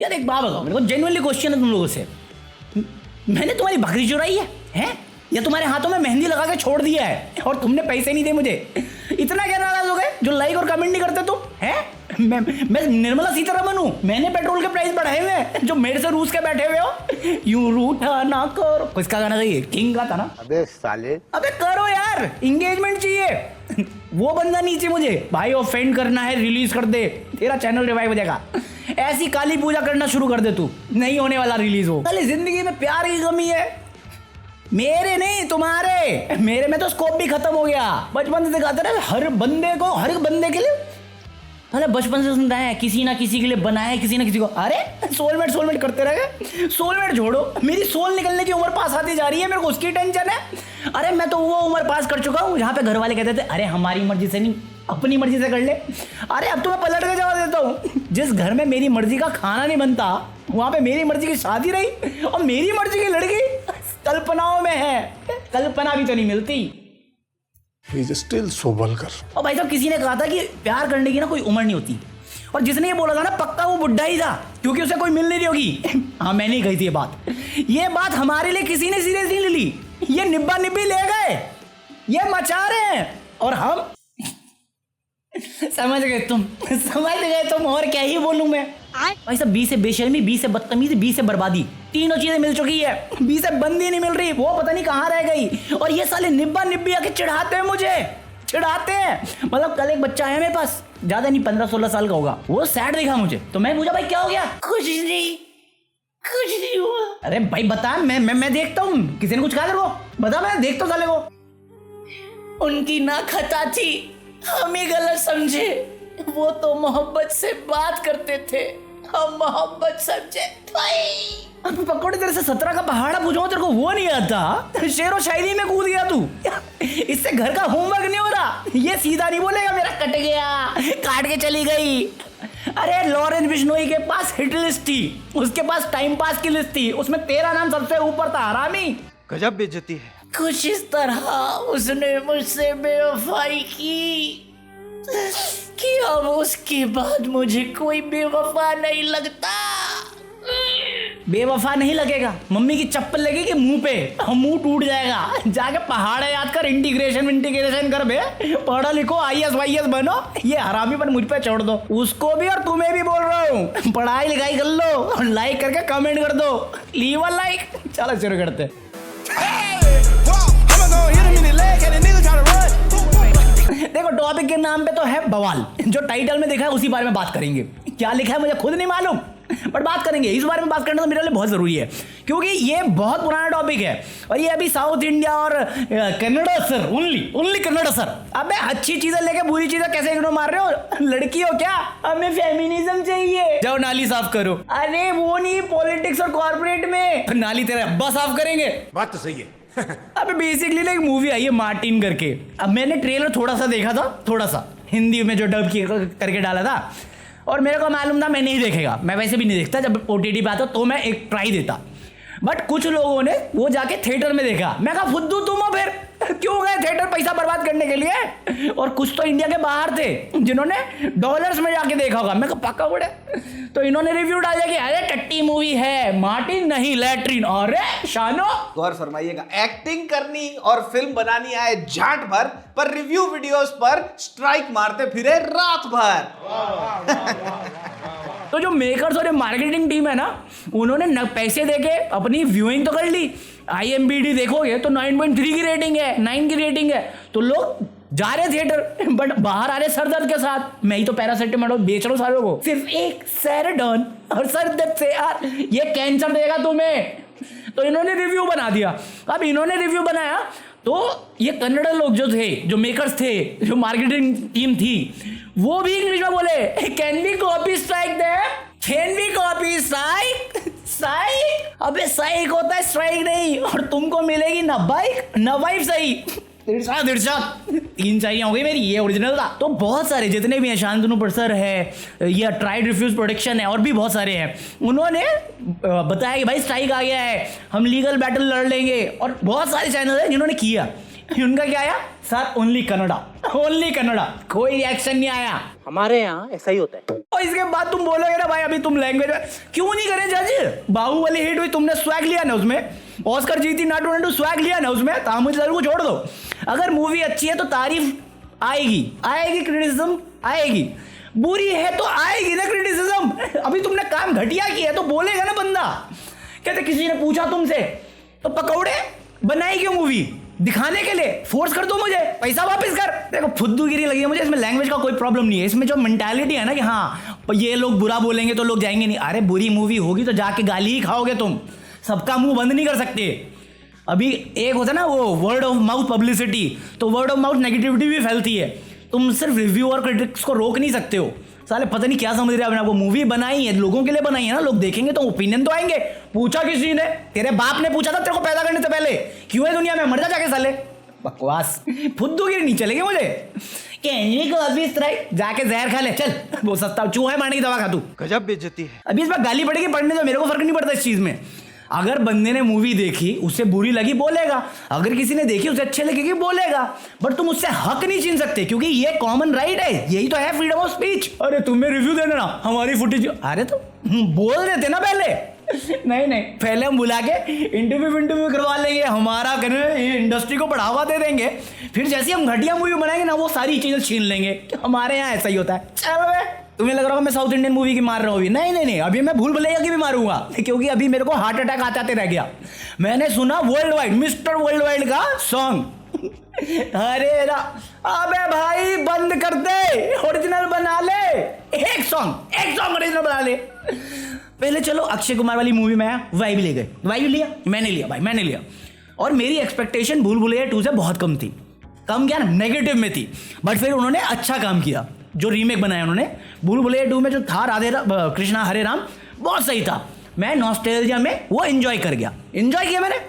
यार एक बात बताओ मेरे को, जेन्युइनली क्वेश्चन है तुम लोगों से, मैंने तुम्हारी बकरी चुराई है हैं? या तुम्हारे हाथों में मेहंदी लगा के छोड़ दिया है और तुमने पैसे नहीं दिए मुझे? इतना क्या नाराज हो गए जो लाइक और कमेंट नहीं करते तुम हैं? मैं निर्मला सीतारमण हूँ, मैंने पेट्रोल के प्राइस बढ़ाए हुए हैं, जो मेरे से रूस के बैठे हुए हो। यूं रूठा ना करो, किसका गाना था ये? किंग का था ना? अबे साले, अबे करो यार, एंगेजमेंट चाहिए। वो बंदा नीचे मुझे भाई ऑफेंड करना है, रिलीज कर दे, तेरा चैनल रिवाइव हो जाएगा। ऐसी काली पूजा करना शुरू कर दे तू, नहीं होने वाला रिलीज हो। साली जिंदगी में प्यार की कमी है, मेरे नहीं तुम्हारे। मेरे में तो स्कोप भी खत्म हो गया। बचपन से दिखाते रहे हर बंदे को, हर एक बंदे के लिए, अरे बचपन से सुनता है किसी ना किसी के लिए बनाया है, किसी ना किसी को। अरे सोलमेट करते रहे। सोलमेट छोड़ो, मेरी सोल निकलने की उम्र पास आती जा रही है, मेरे को उसकी टेंशन है। अरे मैं तो वो उम्र पास कर चुका हूँ जहाँ पे घर वाले कहते थे अरे हमारी मर्जी से नहीं, अपनी मर्जी से कर ले। अरे अब तो मैं पलट के जवाब देता हूँ, जिस घर में मेरी मर्जी का खाना नहीं बनता वहाँ पे मेरी मर्जी की शादी रही, और मेरी मर्जी की लड़की कल्पनाओं में है। कल्पना भी तो नहीं मिलती। He is still so vulgar. और भाई साहब किसी ने कहा था कि प्यार करने की ना कोई उम्र नहीं होती, और जिसने ये बोला था ना पक्का वो बुढ़ा ही था, क्योंकि उसे कोई मिल नहीं रही होगी। हाँ मैंने ही कही थी ये बात हमारे लिए किसी ने सीरियस नहीं ली। ये निब्बा निब्बी ले गए, ये मचा रहे हैं, और हम समझ गए तुम, और क्या ही बोलूं मैं। भाई साहब बी से बेशर्मी, बी से बदतमीजी, बी से बर्बादी, तीनों चीजें मिल चुकी है। बी से बंदी नहीं मिल रही, वो पता नहीं कहाँ रह गई। और ये साले निब्बा निब्बी आके चिढ़ाते हैं मुझे, चिढ़ाते हैं। मतलब कल एक बच्चा है मेरे पास, ज्यादा नहीं 15-16 साल का होगा, वो सैड देखा मुझे, तो मैं पूछा भाई क्या हो गया? कुछ नहीं हुआ। अरे भाई बता, मैं देखता हूँ, किसी ने कुछ कहा वो बता, मैं देखता हूँ साले को। उनकी ना खता थी, हम ही गलत समझे, वो तो मोहब्बत से बात करते थे, हम मोहब्बत समझे। भाई पकौड़े तेरे से 17 का पहाड़ा पूछो, तेरे को वो नहीं आता? शेरो शायरी में कूद गया तू। इससे घर का होमवर्क नहीं हो रहा। ये सीधा नहीं बोलेगा मेरा कट गया, काट के चली गई। अरे लॉरेंस बिश्नोई के पास हिट लिस्ट थी, उसके पास टाइम पास की लिस्ट थी, उसमें तेरा नाम सबसे ऊपर था। हरामी, गजब बेइज्जती है। कुछ इस तरह उसने मुझसे बेवफाई की कि अब उसके बाद मुझे कोई बेवफा नहीं लगता। बेवफा नहीं लगेगा, मम्मी की चप्पल लगेगी मुंह पे, मुंह टूट जाएगा। जाके पहाड़ याद कर, इंटीग्रेशन कर बे, पढ़ो लिखो, IAS बनो। ये हरामी पर मुझ पे छोड़ दो, उसको भी और तुम्हें भी बोल रहा हूँ, पढ़ाई लिखाई कर लो और लाइक करके कमेंट कर दो, लीव अ लाइक। चलो शुरू करते। देखो टॉपिक के नाम पे तो है बवाल, जो टाइटल में देखा है उसी बारे में बात करेंगे। क्या लिखा है मुझे खुद नहीं मालूम, बट बात करेंगे। इस बारे में बात करना तो मेरे लिए बहुत जरूरी है, क्योंकि ये बहुत पुराना टॉपिक है, और ये अभी साउथ इंडिया और Kannada sir, only Kannada sir. अबे अच्छी चीजें लेके बुरी चीजें कैसे इग्नोर मार रहे हो? लड़की हो क्या? हमें फेमिनिज्म चाहिए, जाओ नाली साफ करो। अरे वो नहीं, पॉलिटिक्स और कॉर्पोरेट में नाली तेरे अब्बा साफ करेंगे। बात तो सही है। अबे बेसिकली ना एक मूवी आई है मार्टिन करके, अब मैंने ट्रेलर थोड़ा सा देखा था, थोड़ा सा हिंदी में जो डब करके डाला था, और मेरे को मालूम था मैं नहीं देखेगा, मैं वैसे भी नहीं देखता, जब OTT पे आता तो मैं एक ट्राई देता। बट कुछ लोगों ने वो जाके थिएटर में देखा, मैं कहा फुद्दू तुम हो फिर, क्यों गए थिएटर पैसा बर्बाद करने के लिए? और कुछ तो इंडिया के बाहर थे जिन्होंने डॉलर्स में जाके देखा होगा, मैं कहा पक्का बड़े। तो इन्होंने रिव्यू डाला कि अरे टट्टी मूवी है, मार्टिन नहीं लैट्रिन। अरे शानो गौर फरमाइएगा, एक्टिंग करनी और फिल्म बनानी आए झांट भर, पर रिव्यू वीडियोस पर स्ट्राइक मारते फिरे रात भर। तो जो मेकर्स और मार्केटिंग टीम है ना, उन्होंने पैसे देके अपनी व्यूइंग तो कर ली। IMDb देखोगे तो 9.3 की रेटिंग है, 9 की रेटिंग है, तो लोग जा रहे थिएटर, बट बाहर आ रहे सर दर्द के साथ। मैं ही तो पैरासिटामोल बेच रहा हूँ सालों को, सिर्फ एक सेरेडॉन और सर दर्द से, यार ये कैंसर देगा तुम्हें। तो इन्होंने रिव्यू बना दिया। अब इन्होंने रिव्यू बनाया तो ये कन्नड़ लोग जो थे, जो मेकर्स थे, जो मार्केटिंग टीम थी, वो भी इंग्लिश में बोले can we copy strike there, can we copy strike. अबे स्ट्राइक होता है, स्ट्राइक नहीं, और तुमको मिलेगी ना बाइक ना वाइफ। सही दिरशाद 3 चाहिए हो गई मेरी, ये ओरिजिनल था। तो बहुत सारे जितने भी हैं, शांतनु सर है, ये ट्राइड रिफ्यूज प्रोडक्शन है, और भी बहुत सारे हैं, उन्होंने बताया कि भाई स्ट्राइक आ गया है, हम लीगल बैटल लड़ लेंगे। और बहुत सारे चैनल हैं जिन्होंने किया। उनका क्या आया? Sir only Kannada, only Kannada, कोई रिएक्शन नहीं आया। हमारे यहाँ ऐसा ही होता है। और इसके बाद तुम बोलोगे ना भाई अभी तुम लैंग्वेज क्यों नहीं करें जज? बाहुबली हिट हुई, तुमने स्वैग लिया ना उसमें, ऑस्कर जीती, नाटू नाटू स्वैग लिया ना उसमें, तो मुझे को छोड़ दो। अगर मूवी अच्छी है तो तारीफ आएगी, आएगी, क्रिटिसिज्म आएगी, बुरी है तो आएगी ना क्रिटिसिज्म। अभी तुमने काम घटिया किया है तो बोलेगा ना बंदा। कहते किसी ने पूछा तुमसे तो पकौड़े बनाई क्यों मूवी? दिखाने के लिए, फोर्स कर दो मुझे, पैसा वापस कर। देखो फुद्दूगिरी लगी है मुझे, इसमें लैंग्वेज का कोई प्रॉब्लम नहीं है, इसमें जो मेंटालिटी है ना कि हाँ ये लोग बुरा बोलेंगे तो लोग जाएंगे नहीं। अरे बुरी मूवी होगी तो जाके गाली ही खाओगे तुम, सबका मुंह बंद नहीं कर सकते। अभी एक होता है ना वो वर्ड ऑफ माउथ पब्लिसिटी, तो वर्ड ऑफ माउथ नेगेटिविटी भी फैलती है। तुम सिर्फ रिव्यू और क्रिटिक्स को रोक नहीं सकते हो। साले पता नहीं क्या समझ रहे हैं आपको, मूवी बनाई है लोगों के लिए बनाई है ना, लोग देखेंगे तो ओपिनियन तो आएंगे। पूछा किसी ने? तेरे बाप ने पूछा था तेरे को पैदा करने से पहले क्यों है दुनिया में, मर जा जाके साले। बकवास, फुद्दूगिरी नहीं चलेगी मुझे। कहने को अभी स्ट्राइक, जाके जहर खा ले चल, वो सस्ता चूहे मारने की दवा खा तू। गजब बेइज्जती है। अभी इस बार गाली पड़ेगी, पढ़ने तो मेरे को फर्क नहीं पड़ता इस चीज में। अगर बंदे ने मूवी देखी, उसे बुरी लगी बोलेगा, अगर किसी ने देखी उसे अच्छे लगेगी बोलेगा, बट तुम उससे हक नहीं छीन सकते क्योंकि ये कॉमन राइट है, यही तो है फ्रीडम ऑफ स्पीच। अरे तुम्हें रिव्यू देना ना, हमारी फुटेज, अरे तो बोल देते ना पहले। नहीं पहले हम बुला के इंटरव्यू करवा लेंगे, हमारा इंडस्ट्री को बढ़ावा दे देंगे, फिर जैसे हम घटिया मूवी बनाएंगे ना वो सारी चीजें छीन लेंगे। हमारे यहाँ ऐसा ही होता है। चल तुम्हें लग रहा होगा मैं साउथ इंडियन मूवी की मार रहा हूँ अभी, नहीं, अभी मैं भूल भुलैया की भी मारूंगा क्योंकि अभी मेरे को हार्ट अटैक आते रह गया। मैंने सुना world wide, mister world wide का सॉन्ग। अरे अबे भाई बंद कर दे, ओरिजिनल बना ले, एक सॉन्ग ओरिजिनल बना ले। पहले चलो अक्षय कुमार वाली मूवी में वाइब ले गए, वाइब लिया, मैंने लिया और मेरी एक्सपेक्टेशन भूल भुलैया 2 से बहुत कम थी। कम क्या ना, नेगेटिव में थी, बट फिर उन्होंने अच्छा काम किया। जो रीमेक बनाया उन्होंने भूल भुलैया 2 में जो था राधे कृष्णा हरे राम, बहुत सही था। मैं नॉस्टैल्जिया में वो एंजॉय किया मैंने।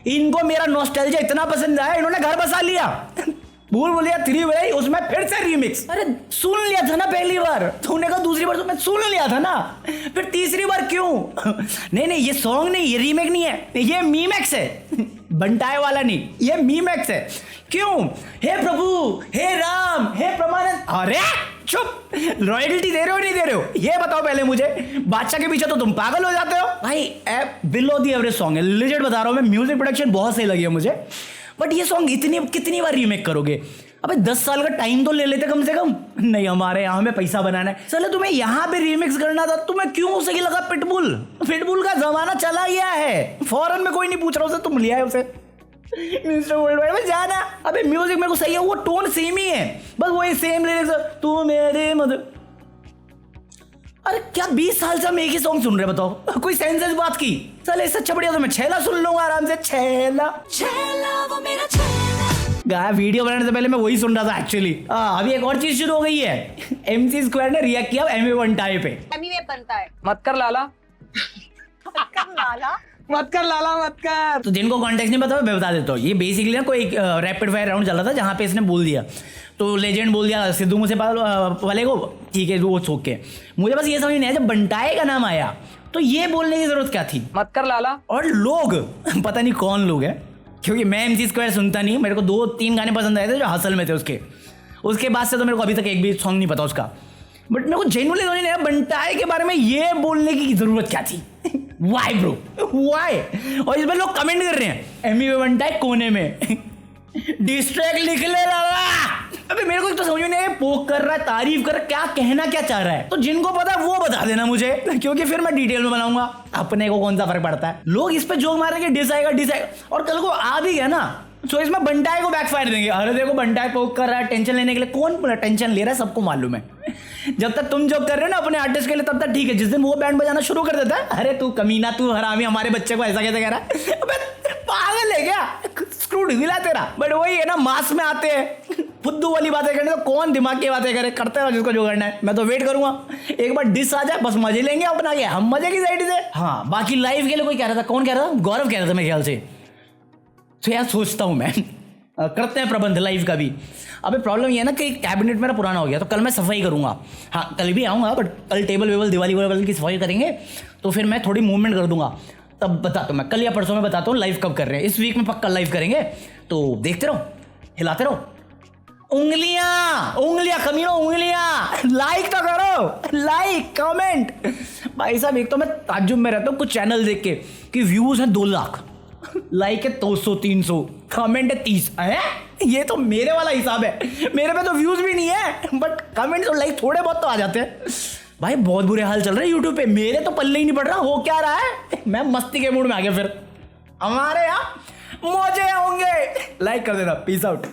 इनको मेरा नॉस्टैल्जिया इतना पसंद आया, इन्होंने घर बसा लिया। भूल भुलैया 3 बनाई, उसमें फिर से रीमिक्स। अरे सुन लिया था ना पहली बार, तूने कहा दूसरी बार तो मैं सुन लिया था ना, फिर तीसरी बार क्यों? नहीं ये सॉन्ग नहीं, ये रीमेक नहीं है, ये मीमैक्स है। बंटाए वाला नहीं, ये मीमैक्स है। क्यों? हे प्रभु, हे राम, हे प्रमानंद। अरे चुप, रॉयल्टी दे रहे हो नहीं दे रहे हो ये बताओ पहले मुझे। बादशाह के पीछे तो तुम पागल हो जाते हो भाई। बिलो दी एवरेज सॉन्ग है, लिजिट बता रहा हूं मैं, म्यूजिक प्रोडक्शन बहुत सही लगी है मुझे, बट ये सॉन्ग कितनी बार रीमेक करोगे? अबे 10 साल का टाइम तो ले लेते कम से कम। नहीं, हमारे यहाँ में पैसा बनाना है। चलो तुम्हें यहाँ पे रीमिक्स करना था, तुम्हें क्यों सही लगा पिटबुल का जमाना चला गया है। फॉरेन में कोई नहीं पूछ रहा उसे, तुम लिया है उसे मिस्टर वर्ल्ड वाइड में जाना। अबे म्यूजिक मेरे को सही है, वो टोन सेम ही है, बस वही सेम लिरिक्स, तू मेरे मदद। अरे क्या 20 साल से हम एक ही सॉन्ग सुन रहे, बताओ कोई सेंस इस बात की? चल इससे अच्छा बढ़िया तो मैं छैला सुन लूंगा आराम से। छैला वो मेरा छैला, वीडियो बनाने से पहले मैं वही सुन रहा था एक्चुअली। अभी एक और चीज शुरू हो गई है, MC स्क्वायर ने रिएक्ट किया एमी बंटाए पे। एमी में बनता है, मत कर लाला, मत कर लाला। तो जिनको कॉन्टेक्स्ट नहीं पता मैं बता देता हूँ। ये बेसिकली ना कोई रैपिड फायर राउंड चल रहा था जहाँ पे इसने बोल दिया, तो लेजेंड बोल दिया सिद्धू मूसेवाला वाले को, ठीक है वो सोच के। मुझे बस ये समझ नहीं आया जब बंटाए का नाम आया तो ये बोलने की जरूरत क्या थी? मत कर लाला। और लोग पता नहीं कौन लोग हैं, क्योंकि मैं MC स्क्वायर सुनता नहीं, मेरे को 2-3 गाने पसंद आए थे जो हसल में थे उसके बाद से तो मेरे को अभी तक एक भी सॉन्ग नहीं पता उसका। बट मेरे को जेन्युइनली समझ नहीं आया बंटाए के बारे में ये बोलने की जरूरत क्या थी। Why bro why? और इसमें लोग कमेंट कर रहे हैं एमी में बंटाए कोने में डिस्ट्रैक्ट लिख ले रहा। अबे मेरे को तो समझ में नहीं है, पोक कर रहा है, तारीफ कर रहा है, क्या कहना क्या चाह रहा है? तो जिनको पता है वो बता देना मुझे, क्योंकि फिर मैं डिटेल में बनाऊंगा। अपने को कौन सा फर्क पड़ता है? लोग इस पे जोक मारेंगे डिस आएगा, और कल को आ भी गया ना तो इसमें बंटाए को बैकफायर देंगे। अरे देखो बंटाए पोक कर रहा है टेंशन लेने के लिए, कौन टेंशन ले रहा है सबको मालूम है। जब तक तुम जोक कर रहे हो ना अपने आर्टिस्ट के लिए तब तक ठीक है, जिस दिन वो बैंड बजाना शुरू कर देता है, अरे तू कमीना, तू हरामी, हमारे बच्चे को ऐसा कैसे कह रहा है? अबे पागल है क्या? स्क्रूड हिला तेरा। बट वही है ना, मास में आते हैं फुद्दू वाली बातें करने, तो कौन दिमाग की बातें करे, करते रहो जिसको जो करना है। मैं तो वेट करूंगा एक बार डिस आ जाए, बस मजे लेंगे अपना, ये हम मजे की साइड से। हाँ बाकी लाइव के लिए कोई कह रहा था, कौन कह रहा था? गौरव कह रहा था मेरे ख्याल से। तो यार सोचता हूँ मैं करते हैं प्रबंध लाइव का भी। अबे प्रॉब्लम ये है ना कि कैबिनेट मेरा पुराना हो गया, तो कल मैं सफाई करूंगा। हाँ कल भी आऊँगा, बट कल टेबल वेबल दिवाली वेबल की सफाई करेंगे, तो फिर मैं थोड़ी मूवमेंट कर दूंगा, तब बताता हूँ मैं। कल या परसों में बताता हूँ लाइव कब कर रहे हैं। इस वीक में पक्का लाइव करेंगे, तो देखते रहो। हिलाते रहो, उंगलियां कमीनो, उंगलियां लाइक तो करो, लाइक कमेंट। भाई साहब एक तो मैं ताज्जुब में रहता हूँ कुछ चैनल देख के कि व्यूज हैं 2 लाख, लाइक है 200 300, कमेंट है 30 है। ये तो मेरे वाला हिसाब है, मेरे पे तो व्यूज भी नहीं है बट कमेंट्स और लाइक थोड़े बहुत तो आ जाते हैं। भाई बहुत बुरे हाल चल रहे हैं यूट्यूब पे, मेरे तो पल्ले ही नहीं पड़ रहा हो क्या रहा है। मैं मस्ती के मूड में आ गया, फिर हमारे यहाँ मौजे होंगे। लाइक कर देना, पीस आउट।